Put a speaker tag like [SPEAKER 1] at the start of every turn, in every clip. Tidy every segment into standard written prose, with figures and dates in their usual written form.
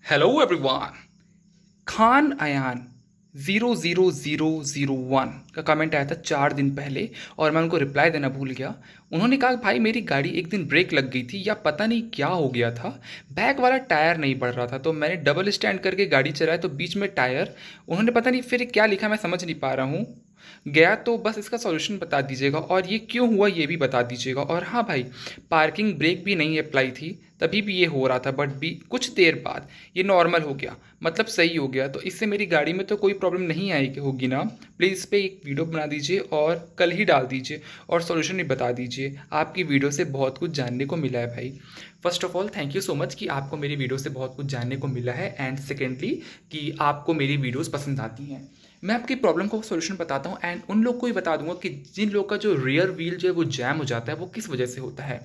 [SPEAKER 1] Hello everyone. Khan Ayan 00001 का comment आया था 4 दिन पहले और मैं उनको रिप्लाई देना भूल गया। उन्होंने कहा भाई मेरी गाड़ी एक दिन ब्रेक लग गई थी या पता नहीं क्या हो गया था, बैक वाला टायर नहीं बढ़ रहा था, तो मैंने डबल स्टैंड करके गाड़ी चलाया तो बीच में टायर, उन्होंने पता नहीं फिर क्या लिखा मैं समझ नहीं पा रहा हूँ गया, तो बस इसका सॉल्यूशन बता दीजिएगा और ये क्यों हुआ ये भी बता दीजिएगा। और हाँ भाई, पार्किंग ब्रेक भी नहीं अप्लाई थी तभी भी ये हो रहा था, बट भी कुछ देर बाद ये नॉर्मल हो गया, मतलब सही हो गया, तो इससे मेरी गाड़ी में तो कोई प्रॉब्लम नहीं आएगी होगी ना। प्लीज़ इस पर एक वीडियो बना दीजिए और कल ही डाल दीजिए और सॉल्यूशन भी बता दीजिए। आपकी वीडियो से बहुत कुछ जानने को मिला है भाई। First of all thank you so much कि आपको मेरी वीडियो से बहुत कुछ जानने को मिला है, एंड सेकेंडली कि आपको मेरी वीडियोस पसंद आती हैं। मैं आपकी प्रॉब्लम को सॉल्यूशन बताता हूँ एंड उन लोग को ही बता दूंगा कि जिन लोग का जो रियर व्हील जो है वो जैम हो जाता है वो किस वजह से होता है।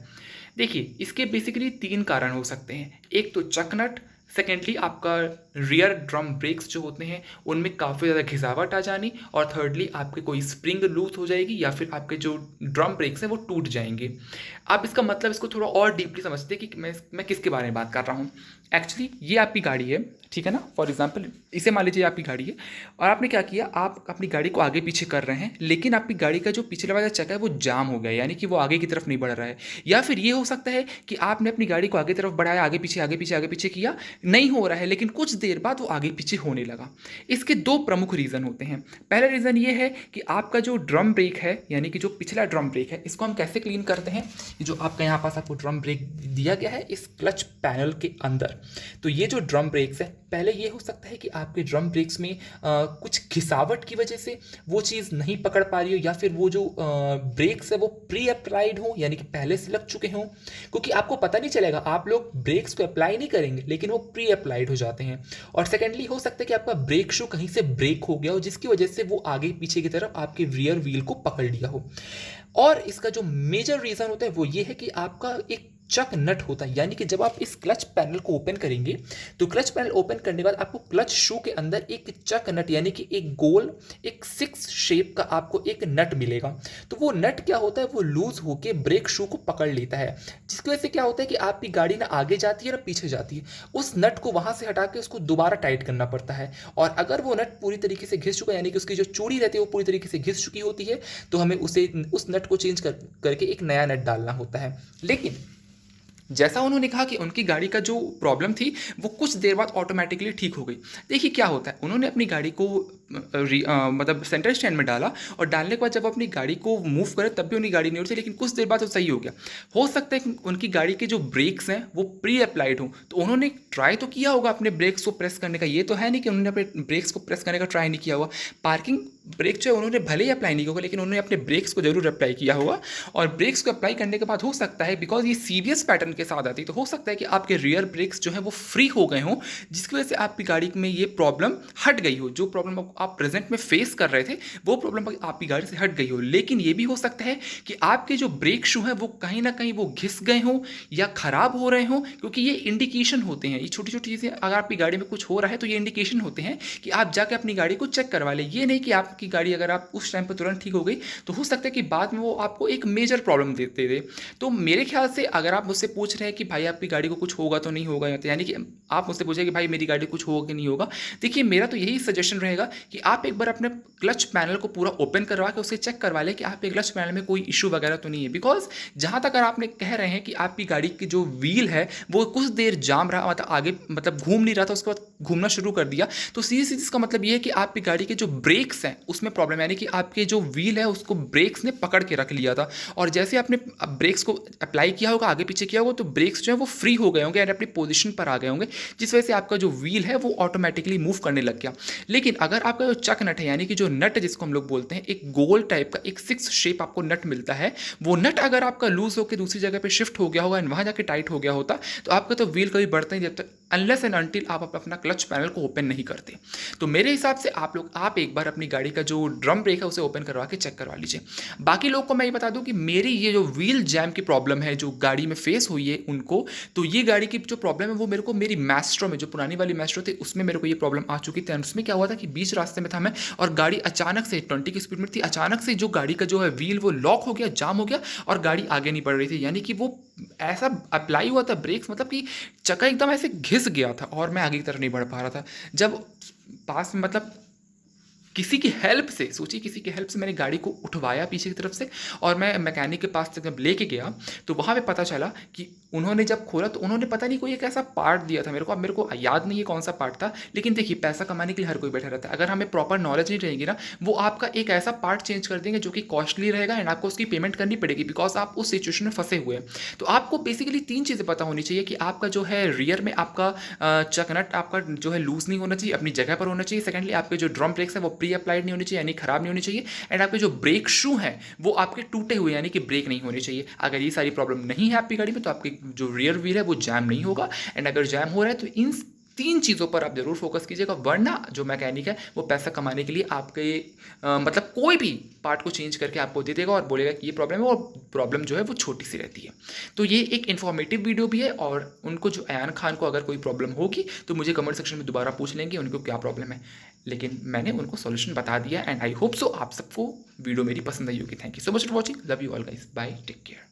[SPEAKER 1] देखिए, इसके बेसिकली 3 कारण हो सकते हैं। एक तो चक नट, सेकेंडली आपका रियर ड्रम ब्रेक्स जो होते हैं उनमें काफ़ी ज़्यादा घिसावट आ जानी, और थर्डली आपके कोई स्प्रिंग लूज हो जाएगी या फिर आपके जो ड्रम ब्रेक्स हैं वो टूट जाएंगे। आप इसका मतलब इसको थोड़ा और डीपली समझते हैं कि मैं किसके बारे में बात कर रहा हूँ। एक्चुअली ये आपकी गाड़ी है, ठीक है ना। फॉर एग्जाम्पल इसे मान लीजिए आपकी गाड़ी है और आपने क्या किया, आप अपनी गाड़ी को आगे पीछे कर रहे हैं, लेकिन आपकी गाड़ी का जो पिछले वाला चक्का है वो जाम हो गया, यानी कि वो आगे की तरफ नहीं बढ़ रहा है। या फिर ये हो सकता है कि आपने अपनी गाड़ी को आगे तरफ बढ़ाया, आगे पीछे आगे पीछे आगे पीछे किया, नहीं हो रहा है, लेकिन कुछ देर बाद वो आगे पीछे होने लगा। इसके 2 प्रमुख रीज़न होते हैं। पहला रीज़न ये है कि आपका जो ड्रम ब्रेक है, यानी कि जो पिछला ड्रम ब्रेक है, इसको हम कैसे क्लीन करते हैं। ये जो आपका यहाँ पास आपको ड्रम ब्रेक दिया गया है इस क्लच पैनल के अंदर, तो ये जो ड्रम ब्रेक्स है, पहले ये हो सकता है कि आपके ड्रम ब्रेक्स में कुछ घिसावट की वजह से वो चीज़ नहीं पकड़ पा रही हो, या फिर वो जो ब्रेक्स है वो प्री अप्लाइड हो, यानी कि पहले से लग चुके हों, क्योंकि आपको पता नहीं चलेगा, आप लोग ब्रेक्स को अप्लाई नहीं करेंगे लेकिन वो प्री अप्लाइड हो जाते हैं। और सेकेंडली हो सकता है कि आपका ब्रेक शू कहीं से ब्रेक हो गया हो, जिसकी वजह से वो आगे पीछे की तरफ आपके रियर व्हील को पकड़ लिया हो। और इसका जो मेजर रीज़न होता है वो ये है कि आपका एक चक नट होता है, यानी कि जब आप इस क्लच पैनल को ओपन करेंगे तो क्लच पैनल ओपन करने के बाद आपको क्लच शू के अंदर एक चक नट, यानी कि एक गोल एक 6 शेप का आपको एक नट मिलेगा। तो वो नट क्या होता है, वो लूज होके ब्रेक शू को पकड़ लेता है, जिसकी वजह से क्या होता है कि आपकी गाड़ी ना आगे जाती है ना पीछे जाती है। उस नट को वहां से हटा के उसको दोबारा टाइट करना पड़ता है, और अगर वो नट पूरी तरीके से घिस चुका है, यानी कि उसकी जो चूड़ी रहती है वो पूरी तरीके से घिस चुकी होती है, तो हमें उस नट को चेंज करके एक नया नट डालना होता है। लेकिन जैसा उन्होंने कहा कि उनकी गाड़ी का जो प्रॉब्लम थी वो कुछ देर बाद ऑटोमेटिकली ठीक हो गई। देखिए क्या होता है, उन्होंने अपनी गाड़ी को मतलब सेंटर स्टैंड में डाला, और डालने के बाद जब अपनी गाड़ी को मूव करे तब भी उनकी गाड़ी नहीं उठी, लेकिन कुछ देर बाद वो सही हो गया। हो सकता है कि उनकी गाड़ी के जो ब्रेक्स हैं वो प्री अप्लाइड हों, तो उन्होंने ट्राई तो किया होगा अपने ब्रेक्स को प्रेस करने का, ये तो है नहीं कि उन्होंने अपने ब्रेक्स को प्रेस करने का ट्राई नहीं किया होगा। पार्किंग ब्रेक जो है उन्होंने भले ही अप्लाई नहीं किया होगा, लेकिन उन्होंने अपने ब्रेक्स को जरूर अप्लाई किया होगा। और ब्रेक्स को अप्लाई करने के बाद हो सकता है, बिकॉज ये सीबीएस पैटर्न के साथ आती है, तो हो सकता है कि आपके रियर ब्रेक्स जो है वो फ्री हो गए हों, जिसकी वजह से आपकी गाड़ी में ये प्रॉब्लम हट गई हो। जो प्रॉब्लम आप प्रेजेंट में फेस कर रहे थे वो प्रॉब्लम आपकी गाड़ी से हट गई हो। लेकिन ये भी हो सकता है कि आपके जो ब्रेक शू हैं वो कहीं ना कहीं वो घिस गए हों या खराब हो रहे हों, क्योंकि ये इंडिकेशन होते हैं, ये छोटी छोटी चीज़ें अगर आपकी गाड़ी में कुछ हो रहा है तो ये इंडिकेशन होते हैं कि आप जाके अपनी गाड़ी को चेक करवा लें। ये नहीं कि आपकी गाड़ी अगर आप उस टाइम पर तुरंत ठीक हो गई तो हो सकता है कि बाद में वो आपको एक मेजर प्रॉब्लम देते दे। तो मेरे ख्याल से अगर आप मुझसे पूछ रहे हैं कि भाई आपकी गाड़ी को कुछ होगा तो नहीं होगा, यानी कि आप मुझसे पूछे कि भाई मेरी गाड़ी कुछ होगा कि नहीं होगा, देखिए मेरा तो यही सजेशन रहेगा कि आप एक बार अपने क्लच पैनल को पूरा ओपन करवा के उसे चेक करवा लें कि आपके क्लच पैनल में कोई इशू वगैरह तो नहीं है। बिकॉज जहां तक अगर आपने कह रहे हैं कि आपकी गाड़ी की जो व्हील है वो कुछ देर जाम रहा, मतलब आगे मतलब घूम नहीं रहा था, उसके बाद घूमना शुरू कर दिया, तो सीधी सीधी इसका मतलब ये है कि आपकी गाड़ी के जो ब्रेक्स हैं उसमें प्रॉब्लम, यानी कि आपके जो व्हील है उसको ब्रेक्स ने पकड़ के रख लिया था, और जैसे आपने ब्रेक्स को अप्लाई किया होगा, आगे पीछे किया होगा, तो ब्रेक्स जो है वो फ्री हो गए होंगे एंड अपनी पोजीशन पर आ गए होंगे, जिस वजह से आपका जो व्हील है वो ऑटोमेटिकली मूव करने लग गया। लेकिन अगर आपका जो चक नट है, यानी कि जो नट जिसको हम लोग बोलते हैं, एक गोल टाइप का एक 6 शेप आपको नट मिलता है, वो नट अगर आपका लूज होकर दूसरी जगह पे शिफ्ट हो गया होगा एंड वहां जाके टाइट हो गया होता, तो आपका तो व्हील कभी बढ़ता नहीं, जब तक अनलेस एंड अनटिल आप अपना क्लच पैनल को ओपन नहीं करते। तो मेरे हिसाब से आप एक बार अपनी गाड़ी का जो ड्रम ब्रेक है उसे ओपन करवा के चेक करवा लीजिए। बाकी लोग को मैं ये बता दूं कि मेरी ये जो व्हील जैम की प्रॉब्लम है जो गाड़ी में फेस हुई है उनको, तो ये गाड़ी की जो प्रॉब्लम है वो मेरे को मेरी मैस्ट्रो में, जो पुरानी वाली मैस्ट्रो थी उसमें मेरे को ये प्रॉब्लम आ चुकी थी। उसमें क्या हुआ था कि बीच रास्ते में था मैं, और गाड़ी अचानक से 20 की स्पीड में थी, अचानक से जो गाड़ी का जो है व्हील वो लॉक हो गया, जाम हो गया, और गाड़ी आगे नहीं बढ़ रही थी, यानी कि वो ऐसा अप्लाई हुआ था ब्रेक्स, मतलब कि चक्का एकदम ऐसे घिस फिस गया था और मैं आगे की तरफ नहीं बढ़ पा रहा था। जब पास में मतलब किसी की हेल्प से, सोचिए किसी की हेल्प से मैंने गाड़ी को उठवाया पीछे की तरफ से और मैं मैकेनिक के पास तक जब लेके गया तो वहाँ पे पता चला कि उन्होंने जब खोला तो उन्होंने पता नहीं कोई एक ऐसा पार्ट दिया था मेरे को। अब मेरे को याद नहीं है कौन सा पार्ट था, लेकिन देखिए पैसा कमाने के लिए हर कोई बैठा रहता है। अगर हमें प्रॉपर नॉलेज नहीं रहेगी ना, वो आपका एक ऐसा पार्ट चेंज कर देंगे जो कि कॉस्टली रहेगा एंड आपको उसकी पेमेंट करनी पड़ेगी बिकॉज आप उस सिचुएशन में फंसे हुए हैं। तो आपको बेसिकली 3 चीज़ें पता होनी चाहिए कि आपका जो है रियर में आपका चक नट आपका जो है लूज नहीं होना चाहिए, अपनी जगह पर होना चाहिए। सेकेंडली आपके जो ड्रम ब्रेक्स है वो प्री अप्लाइड नहीं होनी चाहिए यानी खराब नहीं होनी चाहिए। एंड आपके जो ब्रेक शू हैं वो आपके टूटे हुए यानी कि ब्रेक नहीं होने चाहिए। अगर ये सारी प्रॉब्लम नहीं है आपकी गाड़ी में तो आपकी जो रियर व्हील है वो जैम नहीं होगा। एंड अगर जैम हो रहा है तो इन 3 चीज़ों पर आप जरूर फोकस कीजिएगा, वरना जो मैकेनिक है वो पैसा कमाने के लिए आपके मतलब कोई भी पार्ट को चेंज करके आपको दे देगा और बोलेगा कि ये प्रॉब्लम है, और प्रॉब्लम जो है वो छोटी सी रहती है। तो ये एक इन्फॉर्मेटिव वीडियो भी है और उनको जो अयान खान को अगर कोई प्रॉब्लम होगी तो मुझे कमेंट सेक्शन में दोबारा पूछ लेंगे उनको क्या प्रॉब्लम है, लेकिन मैंने उनको सॉल्यूशन बता दिया। एंड आई होप सो आप सबको वीडियो मेरी पसंद आई होगी। Thank you so much for watching, love you all guys, bye, take care.